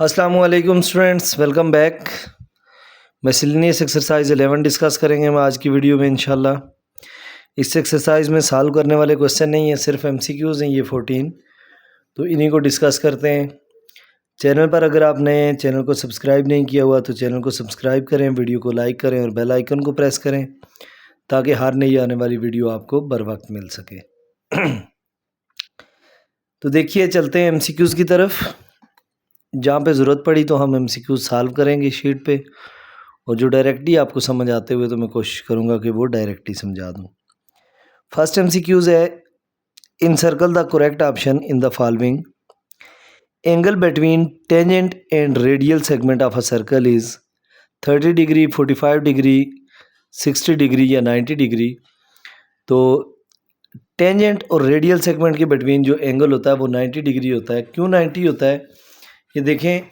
अस्सलाम वालेकुम students, welcome back. Miscellaneous exercise 11 discuss करेंगे हम आज की वीडियो में इंशाल्लाह। इस एक्सरसाइज में सॉल्व करने वाले क्वेश्चन नहीं है, सिर्फ एमसीक्यूज़ हैं ये 14। तो इन्हीं को डिस्कस करते हैं। चैनल पर अगर आप नए हैं, चैनल को सब्सक्राइब नहीं किया हुआ तो चैनल को सब्सक्राइब करें, वीडियो को लाइक करें और बेल आइकन को प्रेस करें ताकि हर नई आने वाली वीडियो आपको बर वक्त मिल सके। तो देखिए, चलते हैं एमसीक्यूज़ की तरफ। जहाँ पे ज़रूरत पड़ी तो हम एमसीक्यू सॉल्व करेंगे शीट पे, और जो डायरेक्टली आपको समझ आते हुए तो मैं कोशिश करूँगा कि वो डायरेक्टली समझा दूँ। फर्स्ट एमसीक्यूज़ है, encircle the correct option in the following. Angle between tangent and radial segment of a circle is 30 degree, 45 degree, 60 degree या 90 डिग्री। तो टेंजेंट और रेडियल सेगमेंट के बिटवीन जो एंगल होता है वो 90 डिग्री होता है। क्यों 90 होता है ये देखें।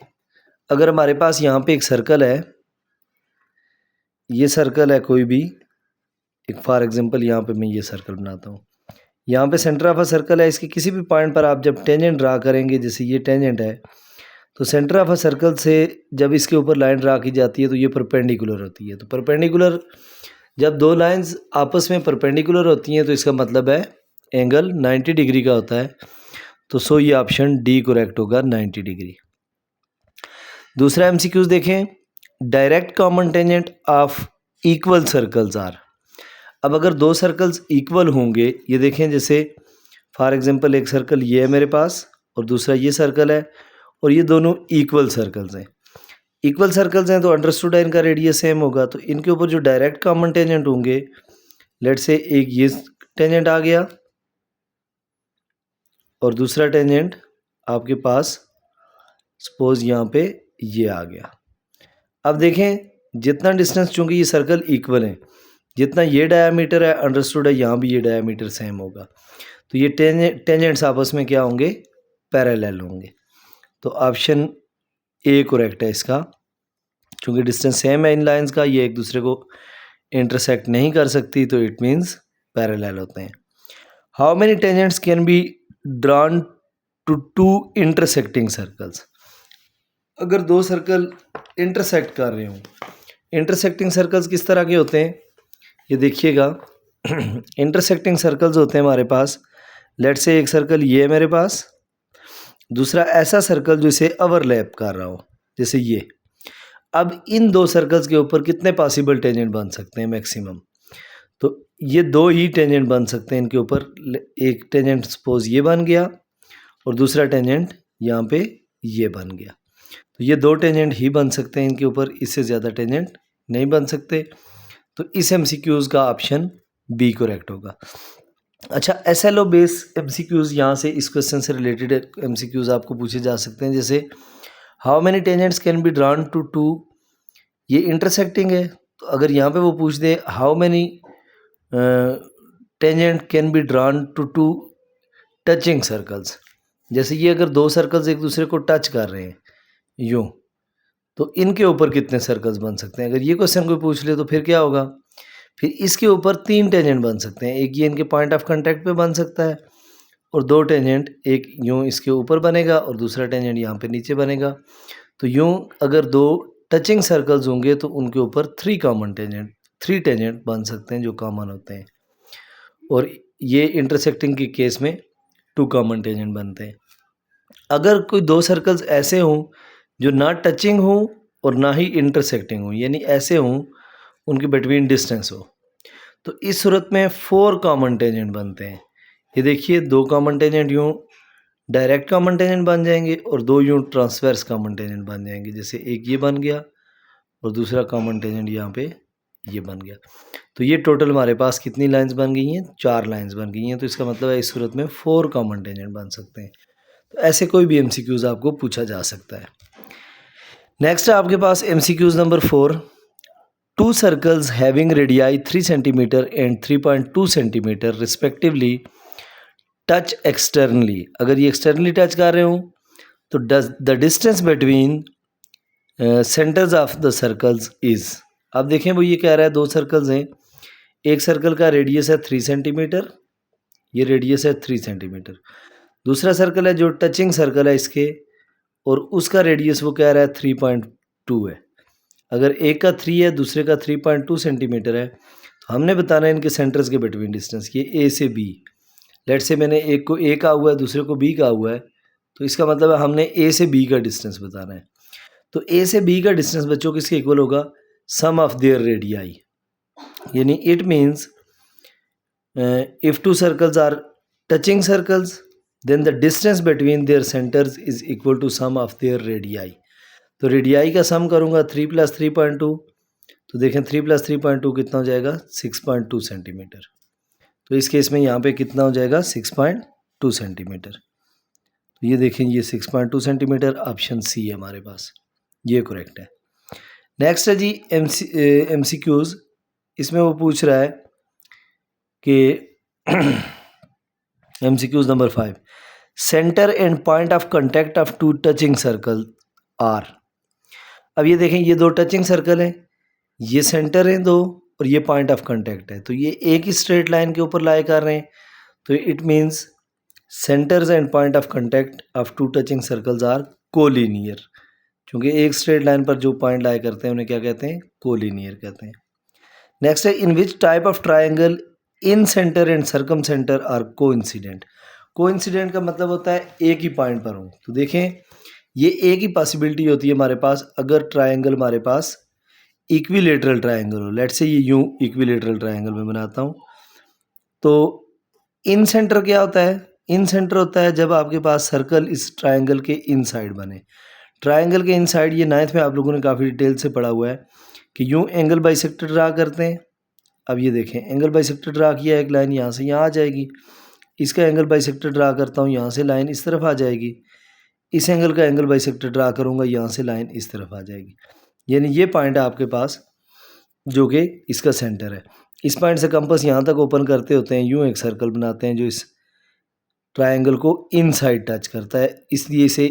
अगर हमारे पास यहाँ पे एक सर्कल है, ये सर्कल है कोई भी एक, फॉर एग्जांपल यहाँ पे मैं ये सर्कल बनाता हूँ। यहाँ पे सेंटर ऑफ अ सर्कल है, इसके किसी भी पॉइंट पर आप जब टेंजेंट ड्रा करेंगे, जैसे ये टेंजेंट है, तो सेंटर ऑफ अ सर्कल से जब इसके ऊपर लाइन ड्रा की जाती है तो ये परपेंडिकुलर होती है। तो परपेंडिकुलर, जब दो लाइंस आपस में परपेंडिकुलर होती हैं तो इसका मतलब है एंगल 90 डिग्री का होता है। तो सो ये ऑप्शन डी करेक्ट होगा, 90 डिग्री। दूसरा एमसीक्यूज देखें, direct common tangent of equal circles are. अब अगर दो सर्कल्स इक्वल होंगे, ये देखें, जैसे फॉर एग्जांपल एक सर्कल ये है मेरे पास और दूसरा ये सर्कल है, और ये दोनों इक्वल सर्कल्स हैं। इक्वल सर्कल्स हैं तो अंडरस्टूड है इनका रेडियस सेम होगा। तो इनके ऊपर जो डायरेक्ट कॉमन टेंजेंट होंगे, लेट से एक ये टेंजेंट आ गया और दूसरा टेंजेंट आपके पास सपोज यहाँ पे ये आ गया। अब देखें, जितना डिस्टेंस, चूंकि ये सर्कल इक्वल है, जितना ये डायामीटर है अंडरस्टूड है यहाँ भी ये डायामीटर सेम होगा। तो ये टेंजेंट्स आपस में क्या होंगे, पैरेलल होंगे। तो ऑप्शन ए करेक्ट है इसका, क्योंकि डिस्टेंस सेम है इन लाइंस का, ये एक दूसरे को इंटरसेक्ट नहीं कर सकती, तो इट मीन्स पैरेलल होते हैं। How many tangents can be drawn to two intersecting circles. अगर दो सर्कल इंटरसेक्ट कर रहे हों, इंटरसेक्टिंग सर्कल्स किस तरह के होते हैं ये देखिएगा। इंटरसेक्टिंग सर्कल्स होते हैं हमारे पास, लेट से एक सर्कल ये है मेरे पास, दूसरा ऐसा सर्कल जो इसे ओवरलैप कर रहा हो, जैसे ये। अब इन दो सर्कल्स के ऊपर कितने पॉसिबल टेंजेंट बन सकते हैं मैक्सिमम, तो ये दो ही टेंजेंट बन सकते हैं इनके ऊपर। एक टेंजेंट सपोज ये बन गया और दूसरा टेंजेंट यहाँ पे ये बन गया। तो ये दो टेंजेंट ही बन सकते हैं इनके ऊपर, इससे ज़्यादा टेंजेंट नहीं बन सकते। तो इस एमसीक्यूज़ का ऑप्शन बी करेक्ट होगा। अच्छा, एसएलओ बेस एमसीक्यूज़, यहाँ से इस क्वेश्चन से रिलेटेड एमसीक्यूज़ आपको पूछे जा सकते हैं। जैसे how many tangents can be drawn to two, ये इंटरसेक्टिंग है, तो अगर यहाँ पे वो पूछ दे how many tangent can be drawn to two touching circles, जैसे ये अगर दो सर्कल्स एक दूसरे को टच कर रहे हैं यूँ, तो इनके ऊपर कितने सर्कल्स बन सकते हैं। अगर ये क्वेश्चन कोई पूछ ले तो फिर क्या होगा, फिर इसके ऊपर तीन टेंजेंट बन सकते हैं। एक ये इनके पॉइंट ऑफ कांटेक्ट पे बन सकता है, और दो टेंजेंट, एक यूँ इसके ऊपर बनेगा और दूसरा टेंजेंट यहाँ पे नीचे बनेगा। तो यूँ अगर दो टचिंग सर्कल्स होंगे तो उनके ऊपर थ्री टेंजेंट बन सकते हैं जो कॉमन होते हैं, और ये इंटरसेक्टिंग के केस में टू कॉमन टेंजेंट बनते हैं। अगर कोई दो सर्कल्स ऐसे हों जो ना टचिंग हो और ना ही इंटरसेक्टिंग हो, यानी ऐसे हों उनके बिटवीन डिस्टेंस हो, तो इस सूरत में 4 कॉमन टेंजेंट बनते हैं। ये देखिए, दो कॉमन टेंजेंट यूँ डायरेक्ट कॉमन टेंजेंट बन जाएंगे और दो यूँ ट्रांसवर्स कॉमन टेंजेंट बन जाएंगे। जैसे एक ये बन गया और दूसरा कॉमन टेंजेंट यहाँ पे ये बन गया। तो ये टोटल हमारे पास कितनी लाइंस बन गई हैं, 4 लाइंस बन गई हैं। तो इसका मतलब है इस सूरत में 4 कॉमन टेंजेंट बन सकते हैं। तो ऐसे कोई भी एमसीक्यूज़ आपको पूछा जा सकता है। नेक्स्ट है आपके पास MCQs number 4। Two circles having radii 3 centimetre and 3.2 centimetre respectively touch externally. अगर ये एक्सटर्नली टच कर रहे हो तो the distance between centres of the circles is. अब देखें, वो ये कह रहा है दो सर्कल्स हैं, एक सर्कल का रेडियस है 3 सेंटीमीटर, ये रेडियस है 3 सेंटीमीटर। दूसरा सर्कल है जो टचिंग सर्कल है इसके, और उसका रेडियस वो कह रहा है 3.2 है। अगर एक का 3 है, दूसरे का 3.2 सेंटीमीटर है, तो हमने बताना है इनके सेंटर्स के बिटवीन डिस्टेंस, ये ए से बी। लेट्स से मैंने एक को ए का हुआ है, दूसरे को बी का हुआ है, तो इसका मतलब है हमने ए से बी का डिस्टेंस बताना है। तो ए से बी का डिस्टेंस बच्चों किसके इक्वल होगा? सम ऑफ देयर रेडियाई। यानी it means if two circles are touching circles, then the distance between their centers is equal to sum of their radii. तो रेडियाई का सम करूँगा 3 + 3.2, तो देखें 3 + 3.2 कितना हो जाएगा? 6.2 सेंटीमीटर। तो इस केस में यहाँ पे कितना हो जाएगा? 6.2 सेंटीमीटर। तो ये देखें, ये 6.2 सेंटीमीटर, ऑप्शन सी है हमारे पास, ये करेक्ट है। नेक्स्ट है जी MCQs। इसमें वो पूछ रहा है कि MCQs number 5, centre and point of contact of two touching circle are. अब ये देखें, ये दो टचिंग सर्कल हैं, ये सेंटर हैं दो, और ये पॉइंट ऑफ कांटेक्ट है। तो ये एक ही स्ट्रेट लाइन के ऊपर लाई कर रहे हैं, तो it means centres and point of contact of two touching circles are collinear. क्योंकि एक स्ट्रेट लाइन पर जो पॉइंट लाई करते हैं उन्हें क्या कहते हैं? कोलिनियर कहते हैं। नेक्स्ट है, in which type of triangle incentre and circumcentre are coincident. Coincident का मतलब होता है एक ही पॉइंट पर हूँ। तो देखें, ये एक ही पॉसिबिलिटी होती है हमारे पास अगर ट्राइंगल हमारे पास इक्विलेटरल ट्राइंगल हो। लेट्स से ये यूं इक्विलेटरल ट्राइंगल में बनाता हूँ। तो इन सेंटर क्या होता है? इन सेंटर होता है जब आपके पास सर्कल इस ट्राइंगल के इनसाइड बने। ट्राइंगल के इनसाइड, ये 9th में आप लोगों ने काफ़ी डिटेल से पढ़ा हुआ है कि यूं एंगल बाइसेक्टर ड्रा करते हैं। अब ये देखें, एंगल बाइसेक्टर ड्रा किया, एक लाइन यहाँ से यहाँ आ जाएगी। इसका एंगल बाइसेक्टर ड्रा करता हूँ, यहाँ से लाइन इस तरफ आ जाएगी। इस एंगल का एंगल बाइसेक्टर ड्रा करूँगा, यहाँ से लाइन इस तरफ आ जाएगी। यानी ये पॉइंट है आपके पास जो कि इसका सेंटर है। इस पॉइंट से कंपास यहाँ तक ओपन करते होते हैं, यूँ एक सर्कल बनाते हैं जो इस ट्राइंगल को इनसाइड टच करता है, इसलिए इसे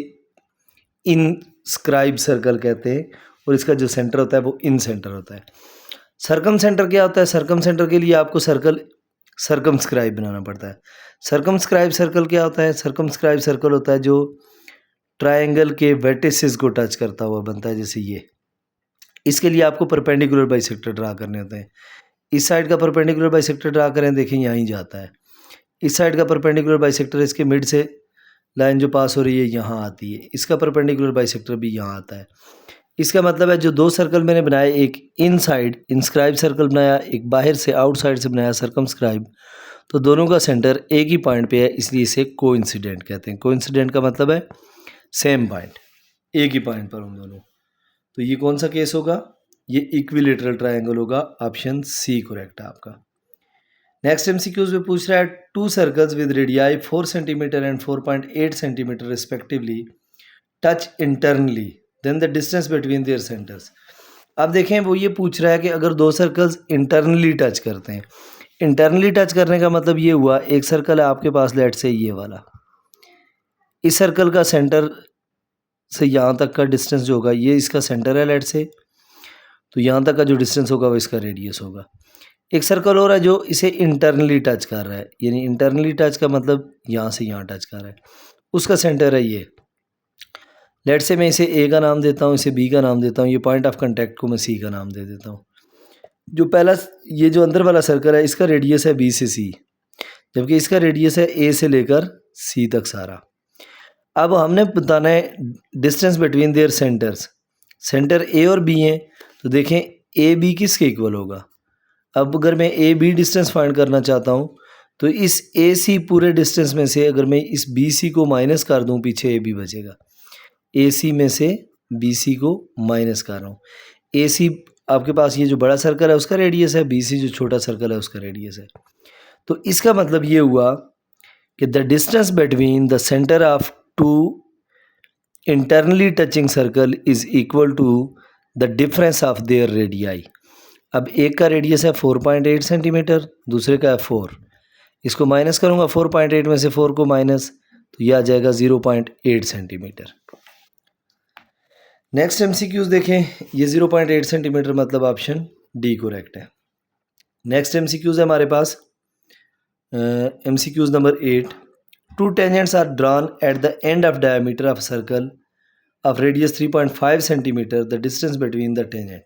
इनस्क्राइब सर्कल कहते हैं। और इसका जो सेंटर होता है वो इन सेंटर होता है। सर्कम सेंटर क्या होता है? सर्कम सेंटर के लिए आपको सर्कल सर्कमस्क्राइब बनाना पड़ता है। सर्कमस्क्राइब सर्कल क्या होता है? सर्कमस्क्राइब सर्कल होता है जो ट्राइंगल के वर्टिसेस को टच करता हुआ बनता है, जैसे ये। इसके लिए आपको परपेंडिकुलर बाइसेक्टर ड्रा करने होते हैं। इस साइड का परपेंडिकुलर बाइसेक्टर ड्रा करें, देखें यहाँ ही जाता है। इस साइड का परपेंडिकुलर बाइसेक्टर इसके मिड से लाइन जो पास हो रही है यहाँ आती है। इसका परपेंडिकुलर बाइसेक्टर भी यहाँ आता है। इसका मतलब है जो दो सर्कल मैंने बनाए, एक इनसाइड इंस्क्राइब सर्कल बनाया, एक बाहर से आउटसाइड से बनाया सर्कमस्क्राइब, तो दोनों का सेंटर एक ही पॉइंट पे है, इसलिए इसे कोइंसिडेंट कहते हैं। कोइंसिडेंट का मतलब है सेम पॉइंट, एक ही पॉइंट पर उन दोनों। तो ये कौन सा केस होगा? ये इक्विलेटरल ट्राइंगल होगा, ऑप्शन सी करेक्ट है आपका। नेक्स्ट MCQs में पूछ रहा है, two circles with radii 4 centimetre and 4.8 centimetre respectively touch internally, then the distance between their centres. अब देखें, वो ये पूछ रहा है कि अगर दो सर्कल्स इंटरनली टच करते हैं। इंटरनली टच करने का मतलब ये हुआ, एक सर्कल है आपके पास, लेट से ये वाला, इस सर्कल का सेंटर से यहाँ तक का डिस्टेंस जो होगा, ये इसका सेंटर है लेट से, तो यहाँ तक का जो डिस्टेंस होगा वो इसका रेडियस होगा। एक सर्कल हो रहा है जो इसे इंटरनली टच कर रहा है, यानी इंटरनली टच का मतलब यहाँ से यहाँ टच कर रहा है, उसका सेंटर है ये। लेट से मैं इसे ए का नाम देता हूँ, इसे बी का नाम देता हूँ, ये पॉइंट ऑफ कांटेक्ट को मैं सी का नाम दे देता हूँ। जो पहला, ये जो अंदर वाला सर्कल है, इसका रेडियस है बी से सी, जबकि इसका रेडियस है ए से लेकर सी तक सारा। अब हमने बताना है distance between their centres. Centre A और बी हैं, तो देखें ए बी किसके इक्वल होगा। अब अगर मैं ए बी डिस्टेंस फाइंड करना चाहता हूँ, तो इस ए सी पूरे डिस्टेंस में से अगर मैं इस बी सी को माइनस कर दूँ, पीछे ए बी बचेगा। ए सी में से बी सी को माइनस कर रहा हूँ। ए सी आपके पास ये जो बड़ा सर्कल है उसका रेडियस है, बी सी जो छोटा सर्कल है उसका रेडियस है। तो इसका मतलब ये हुआ कि the distance between the centre of two internally touching circle is equal to the difference of their radii. अब एक का रेडियस है 4.8 सेंटीमीटर, दूसरे का है 4। इसको माइनस करूँगा, 4.8 में से 4 को माइनस, तो यह आ जाएगा 0.8 सेंटीमीटर। नेक्स्ट MCQs देखें, ये 0.8 सेंटीमीटर मतलब ऑप्शन डी करेक्ट है। नेक्स्ट MCQs है हमारे पास MCQs number 8, two tangents are drawn at the end of diameter of circle of radius 3.5 centimetre the distance between the tangent.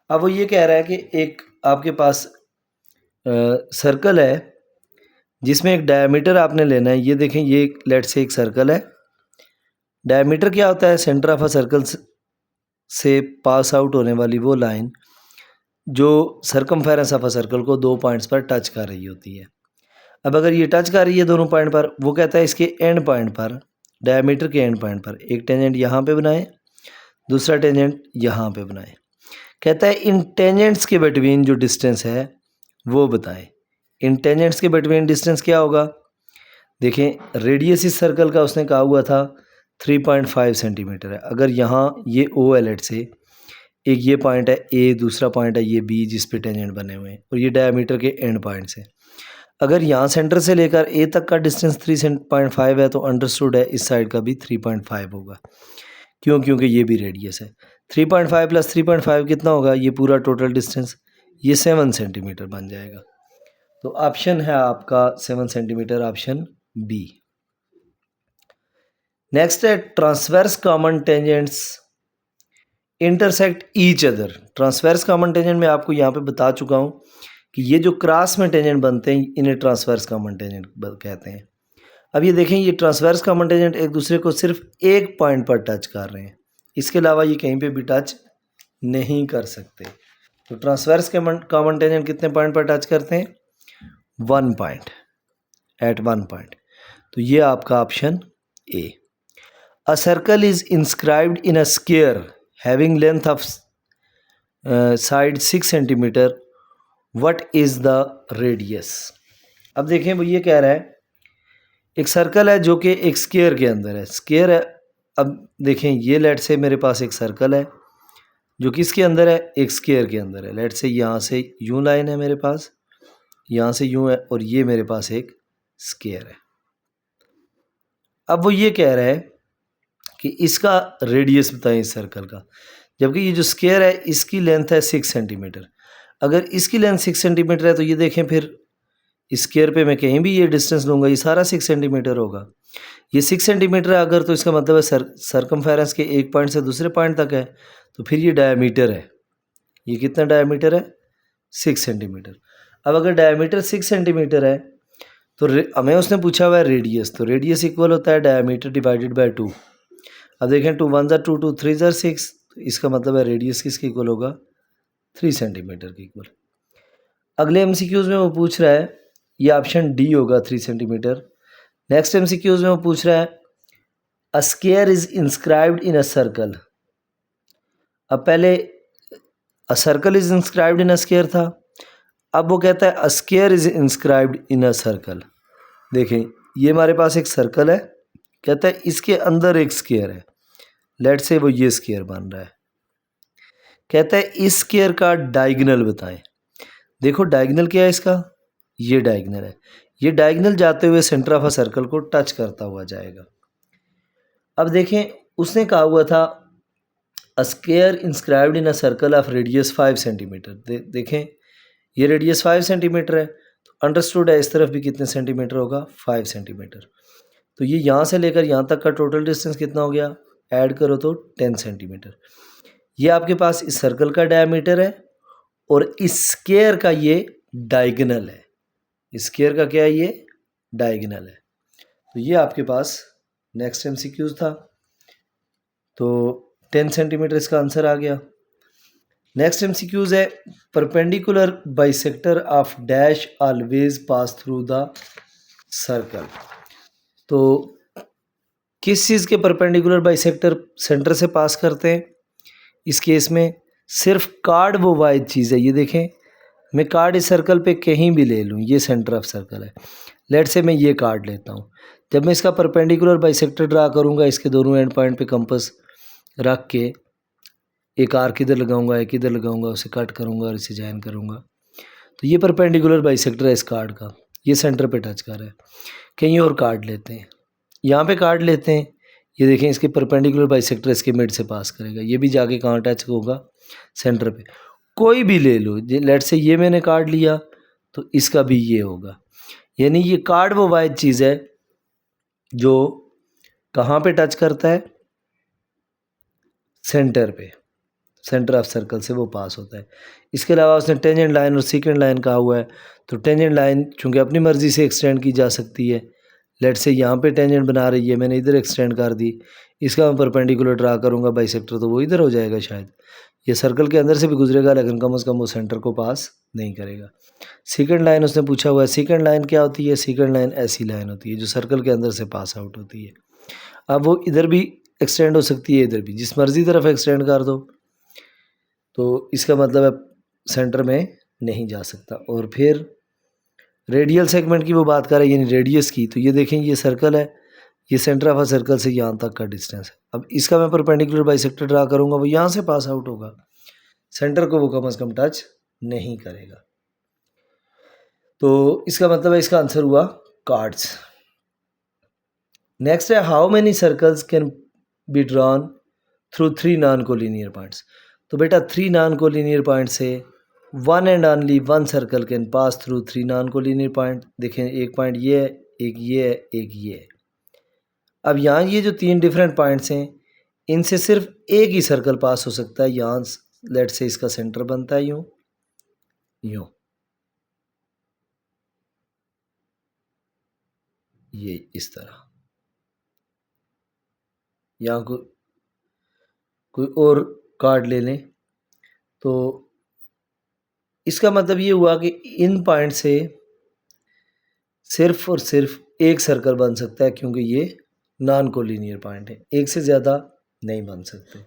अब वो ये कह रहा है कि एक आपके पास सर्कल है जिसमें एक डायमीटर आपने लेना है। ये देखें, ये लेट से एक सर्कल है। डायमीटर क्या होता है? सेंटर ऑफ अ सर्कल से पास आउट होने वाली वो लाइन जो सरकमफेरेंस ऑफ अ सर्कल को 2 पॉइंट्स पर टच कर रही होती है। अब अगर ये टच कर रही है दोनों पॉइंट पर, वो कहता है इसके एंड पॉइंट पर, डायमीटर के एंड पॉइंट पर एक टेंजेंट यहाँ पे बनाए, दूसरा टेंजेंट यहाँ पे बनाए। कहता है इन टेंजेंट्स के बिटवीन जो डिस्टेंस है वो बताएं। इन टेंजेंट्स के बिटवीन डिस्टेंस क्या होगा? देखें, रेडियस इस सर्कल का उसने कहा हुआ था 3.5 सेंटीमीटर है। अगर यहाँ ये ओ है, लेट से एक ये पॉइंट है ए, दूसरा पॉइंट है ये बी जिस पे टेंजेंट बने हुए हैं, और ये डायमीटर के एंड पॉइंट्स है। अगर यहाँ सेंटर से लेकर ए तक का डिस्टेंस 3.5 है तो अंडरस्टूड है इस साइड का भी 3.5 होगा। क्यों? क्योंकि ये भी रेडियस है। 3.5 प्लस 3.5 कितना होगा? ये पूरा टोटल डिस्टेंस, ये 7 सेंटीमीटर बन जाएगा। तो ऑप्शन है आपका 7 सेंटीमीटर, ऑप्शन बी। नेक्स्ट है transverse common tangents intersect each other. Transverse common tangent में आपको यहाँ पे बता चुका हूँ कि ये जो क्रॉस में टेंजेंट बनते हैं इन्हें ट्रांसवर्स कॉमन टेंजेंट कहते हैं। अब ये देखें, ये ट्रांसवर्स कॉमन टेंजेंट एक दूसरे को सिर्फ एक पॉइंट पर टच कर रहे हैं, इसके अलावा ये कहीं पे भी टच नहीं कर सकते। तो ट्रांसवर्स कॉमन टेंजेंट कितने पॉइंट पर टच करते हैं? 1 पॉइंट, एट 1 पॉइंट। तो ये आपका option A. A circle is inscribed in a square having length of side 6 centimetre, what is the radius. अब देखें, वो ये कह रहा है एक सर्कल है जो कि एक स्क्वायर के अंदर है। स्क्वायर है, अब देखें ये लेट से मेरे पास एक सर्कल है जो किसके अंदर है? एक स्क्वायर के अंदर है। लेट से यहाँ से यूं लाइन है मेरे पास, यहाँ से यूं है, और ये मेरे पास एक स्क्वायर है। अब वो ये कह रहा है कि इसका रेडियस बताएं इस सर्कल का, जबकि ये जो स्क्वायर है इसकी लेंथ है 6 सेंटीमीटर। अगर इसकी लेंथ 6 सेंटीमीटर है तो ये देखें, फिर स्क्वायर पे मैं कहीं भी ये डिस्टेंस लूँगा ये सारा 6 सेंटीमीटर होगा। ये 6 सेंटीमीटर है अगर, तो इसका मतलब है सरकमफेरेंस के एक पॉइंट से दूसरे पॉइंट तक है, तो फिर ये डायमीटर है। ये कितना डायमीटर है? 6 सेंटीमीटर। अब अगर डायमीटर 6 सेंटीमीटर है तो हमें उसने पूछा हुआ है रेडियस, तो रेडियस इक्वल होता है डायमीटर डिवाइडेड बाय 2। अब देखें 2 1 2 2 3 6, तो इसका मतलब है रेडियस किसके इक्वल होगा? 3 सेंटीमीटर के इक्वल। अगले एमसीक्यूज में वो पूछ रहा है, ये ऑप्शन डी होगा 3 सेंटीमीटर। नेक्स्ट एमसीक्यूज में वो पूछ रहा है a square is inscribed in a circle. अब पहले a circle is inscribed in a square था, अब वो कहता है a square is inscribed in a circle. देखें, ये हमारे पास एक सर्कल है, कहता है इसके अंदर एक स्क्वायर है। लेट से वो ये स्क्वायर बन रहा है, कहता है इस स्क्वायर का डायगोनल बताएं। देखो डायगोनल क्या है इसका? ये डायगोनल है। ये डायगोनल जाते हुए सेंटर ऑफ अ सर्कल को टच करता हुआ जाएगा। अब देखें, उसने कहा हुआ था a square inscribed in a circle of radius 5 centimetre. देखें, ये रेडियस 5 सेंटीमीटर है, तो अंडरस्टूड है इस तरफ भी कितने सेंटीमीटर होगा? 5 सेंटीमीटर। तो ये यहाँ से लेकर यहाँ तक का टोटल डिस्टेंस कितना हो गया? ऐड करो तो 10 सेंटीमीटर। ये आपके पास इस सर्कल का डायमीटर है और इस स्क्वायर का ये डायगोनल है। इस स्क्वायर का क्या है? ये डायगोनल है। तो ये आपके पास नेक्स्ट एमसीक्यूज था। तो 10 सेंटीमीटर इसका आंसर आ गया। नेक्स्ट एमसीक्यूज है perpendicular bisector of dash always pass through the circle. तो किस चीज़ के परपेंडिकुलर बाइसेक्टर सेंटर से पास करते हैं? इस केस में सिर्फ कार्ड वो वाइज चीज़ है। ये देखें, मैं कार्ड इस सर्कल पे कहीं भी ले लूँ, ये सेंटर ऑफ सर्कल है। लेट से मैं ये कार्ड लेता हूँ, जब मैं इसका परपेंडिकुलर बाइसेक्टर ड्रा करूँगा, इसके दोनों एंड पॉइंट पे कंपास रख के एक आर्क इधर लगाऊंगा, एक इधर लगाऊंगा, उसे कट करूँगा और इसे जॉइन करूँगा, तो ये परपेंडिकुलर बाइसेक्टर है इस कार्ड का। ये सेंटर पे टच कर रहा है। कहीं और कार्ड लेते हैं, यहाँ पे कार्ड लेते हैं, ये देखें इसके परपेंडिकुलर बाइसेक्टर इसके मिड से पास करेगा। ये भी जाके कहाँ टच होगा? सेंटर पे। कोई भी ले लो, लेट से ये मैंने कार्ड लिया तो इसका भी ये होगा। यानी ये कार्ड वो वाइज चीज़ है जो कहाँ पे टच करता है? सेंटर पे, सेंटर ऑफ सर्कल से वो पास होता है। इसके अलावा उसने टेंजेंट लाइन और सीकेंट लाइन कहा हुआ है, तो टेंजेंट लाइन चूँकि अपनी मर्ज़ी से एक्सटेंड की जा सकती है, लेट से यहाँ पे टेंजेंट बना रही है, मैंने इधर एक्सटेंड कर दी, इसका मैं परपेंडिकुलर ड्रा करूँगा बाइसेक्टर, तो वो इधर हो जाएगा शायद। ये सर्कल के अंदर से भी गुजरेगा लेकिन कम से कम वो सेंटर को पास नहीं करेगा। सेकंड लाइन उसने पूछा हुआ है, सेकंड लाइन क्या होती है? सेकंड लाइन ऐसी लाइन होती है जो सर्कल के अंदर से पास आउट होती है। अब वो इधर भी एक्सटेंड हो सकती है, इधर भी, जिस मर्जी तरफ एक्सटेंड कर दो, तो इसका मतलब है सेंटर में नहीं जा सकता। और फिर रेडियल सेगमेंट की वो बात कर रहे हैं, यानी रेडियस की, तो ये देखें ये सर्कल है, ये सेंटर ऑफ अ सर्कल से यहाँ तक का डिस्टेंस है। अब इसका मैं परपेंडिकुलर बाइसेक्टर ड्रा करूँगा, वो यहाँ से पास आउट होगा, सेंटर को वो कम से कम टच नहीं करेगा। तो इसका मतलब है इसका आंसर हुआ कार्ड्स। नेक्स्ट है, how many circles can be drawn through 3 non collinear points. तो बेटा 3 नॉन कोलिनियर पॉइंट से one and only one circle can pass through 3 non collinear point. देखें एक पॉइंट ये है, एक ये है, एक ये है। अब यहाँ ये जो 3 डिफरेंट पॉइंट्स हैं, इनसे सिर्फ एक ही सर्कल पास हो सकता है। यहाँ लेट से इसका सेंटर बनता है यूँ यूँ, ये इस तरह, यहाँ कोई और कार्ड ले लें, तो इसका मतलब ये हुआ कि इन पॉइंट से सिर्फ और सिर्फ एक सर्कल बन सकता है, क्योंकि ये नॉन कोलिनियर पॉइंट है, एक से ज़्यादा नहीं बन सकते।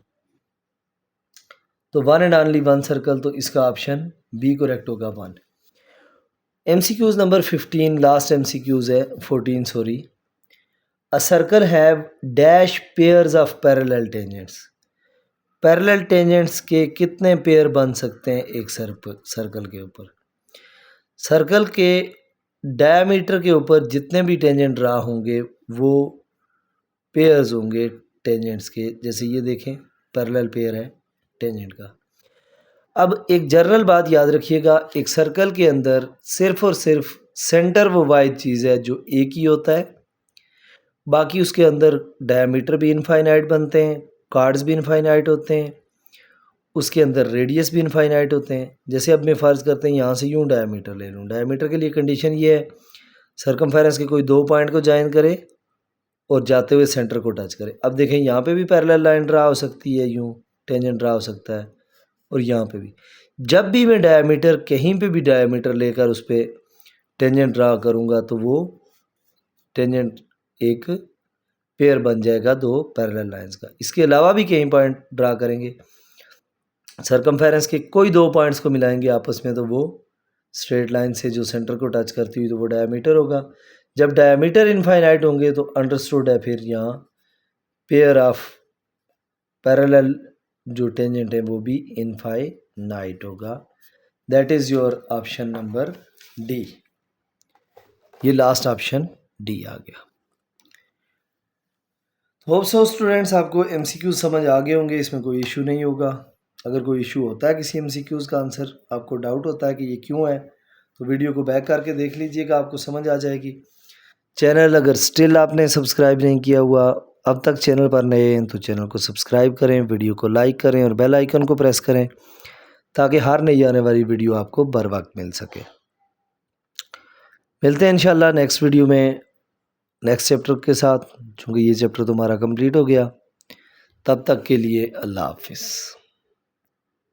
तो one and only one circle, तो इसका ऑप्शन बी करेक्ट होगा 1। MCQs नंबर 15, लास्ट MCQs है 14 sorry. A circle have dash pairs of parallel tangents. Parallel tangents के कितने पेयर बन सकते हैं एक सर्कल के ऊपर? सर्कल के डायमीटर के ऊपर जितने भी टेंजेंट ड्रा होंगे वो पेयर्स होंगे टेंजेंट्स के। जैसे ये देखें पैरेलल पेयर है टेंजेंट का। अब एक जनरल बात याद रखिएगा, एक सर्कल के अंदर सिर्फ और सिर्फ सेंटर वो वाहिद चीज़ है जो एक ही होता है, बाकी उसके अंदर डायमीटर भी इनफाइनाइट बनते हैं, कार्ड्स भी इनफाइनाइट होते हैं, उसके अंदर रेडियस भी इनफाइनाइट होते हैं। जैसे अब मैं फ़र्ज़ करते हैं यहाँ से यूँ डायमीटर ले लूँ, डायमीटर के लिए कंडीशन ये है सर्कमफेरेंस के कोई 2 पॉइंट को ज्वाइन करे और जाते हुए सेंटर को टच करे। अब देखें यहाँ पे भी पैरेलल लाइन ड्रा हो सकती है, यूँ टेंजेंट ड्रा हो सकता है, और यहाँ पे भी। जब भी मैं डायमीटर कहीं पे भी डायमीटर लेकर उस पर टेंजेंट ड्रा करूँगा तो वो टेंजेंट एक पेयर बन जाएगा 2 पैरेलल लाइंस का। इसके अलावा भी कहीं पॉइंट ड्रा करेंगे, सर्कमफेरेंस के कोई 2 पॉइंट्स को मिलाएंगे आपस में, तो वो स्ट्रेट लाइन से जो सेंटर को टच करती हुई, तो वो डायमीटर होगा। जब डायमीटर इनफाइनाइट होंगे तो अंडरस्टूड है फिर यहाँ पेयर ऑफ पैरेलल जो टेंजेंट है वो भी इनफाइनाइट होगा। That is your option number D. ये लास्ट ऑप्शन डी आ गया। होप सो स्टूडेंट्स आपको MCQ समझ आ गए होंगे, इसमें कोई इशू नहीं होगा। अगर कोई इशू होता है किसी MCQs का आंसर आपको डाउट होता है कि ये क्यों है, तो वीडियो को बैक करके देख लीजिएगा, आपको समझ आ जाएगी। चैनल अगर स्टिल आपने सब्सक्राइब नहीं किया हुआ, अब तक चैनल पर नए हैं, तो चैनल को सब्सक्राइब करें, वीडियो को लाइक करें और बेल आइकन को प्रेस करें ताकि हर नई आने वाली वीडियो आपको बर वक्त मिल सके। मिलते हैं इंशाल्लाह नेक्स्ट वीडियो में नेक्स्ट चैप्टर के साथ, चूँकि ये चैप्टर तुम्हारा कंप्लीट हो गया। तब तक के लिए अल्लाह हाफिज़।